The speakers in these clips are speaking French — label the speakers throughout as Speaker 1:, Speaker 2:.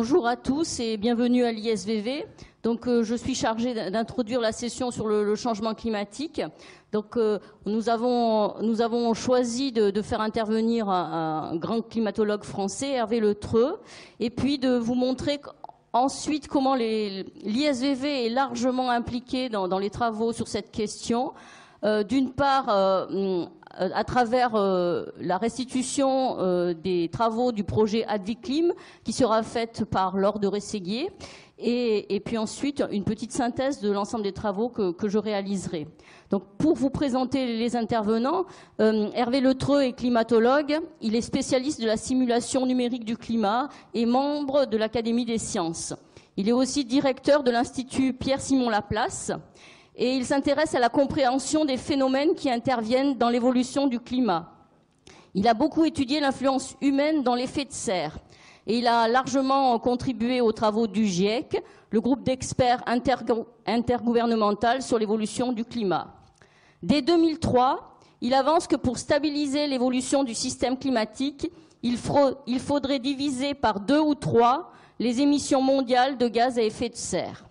Speaker 1: Bonjour à tous et bienvenue à l'ISVV. Donc, je suis chargée d'introduire la session sur le changement climatique. Donc, nous avons choisi de faire intervenir un grand climatologue français, Hervé Le Treut, et puis de vous montrer ensuite comment l'ISVV est largement impliqué dans les travaux sur cette question. D'une part, à travers la restitution des travaux du projet Adviclim qui sera faite par Laure de Rességuier et puis ensuite une petite synthèse de l'ensemble des travaux que je réaliserai. Donc pour vous présenter les intervenants, Hervé Le Treut est climatologue, il est spécialiste de la simulation numérique du climat et membre de l'Académie des sciences. Il est aussi directeur de l'Institut Pierre-Simon Laplace. Et il s'intéresse à la compréhension des phénomènes qui interviennent dans l'évolution du climat. Il a beaucoup étudié l'influence humaine dans l'effet de serre. Et il a largement contribué aux travaux du GIEC, le groupe d'experts intergouvernemental sur l'évolution du climat. Dès 2003, il avance que pour stabiliser l'évolution du système climatique, il faudrait diviser par 2 ou 3 les émissions mondiales de gaz à effet de serre.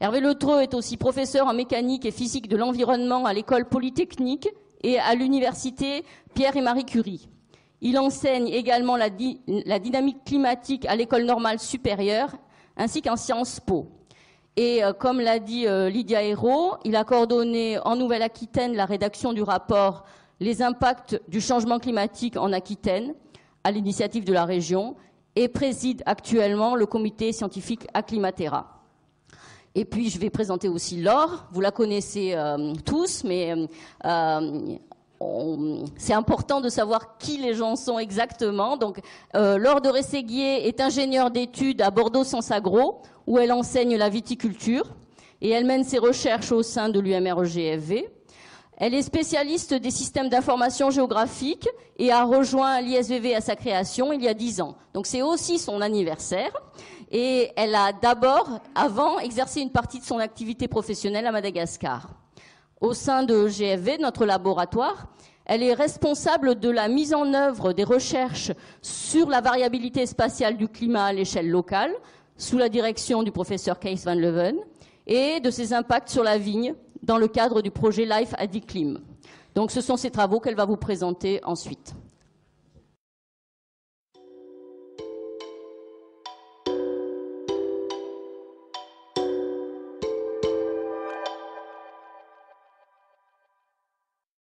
Speaker 1: Hervé Le Treut est aussi professeur en mécanique et physique de l'environnement à l'école polytechnique et à l'université Pierre et Marie Curie. Il enseigne également la dynamique climatique à l'école normale supérieure ainsi qu'en Sciences Po. Et comme l'a dit Lydia Hérault, il a coordonné en Nouvelle-Aquitaine la rédaction du rapport « Les impacts du changement climatique en Aquitaine » à l'initiative de la région et préside actuellement le comité scientifique Acclimatera. Et puis, je vais présenter aussi Laure. Vous la connaissez tous, mais c'est important de savoir qui les gens sont exactement. Donc, Laure de Rességuier est ingénieure d'études à Bordeaux Sciences Agro, où elle enseigne la viticulture. Et elle mène ses recherches au sein de l'UMR-EGFV. Elle est spécialiste des systèmes d'information géographique et a rejoint l'ISVV à sa création il y a 10 ans. Donc, c'est aussi son anniversaire. Et elle a d'abord, avant, exercé une partie de son activité professionnelle à Madagascar. Au sein de GFV, notre laboratoire, elle est responsable de la mise en œuvre des recherches sur la variabilité spatiale du climat à l'échelle locale, sous la direction du professeur Kees van Leuven, et de ses impacts sur la vigne dans le cadre du projet Life Adviclim. Donc ce sont ces travaux qu'elle va vous présenter ensuite.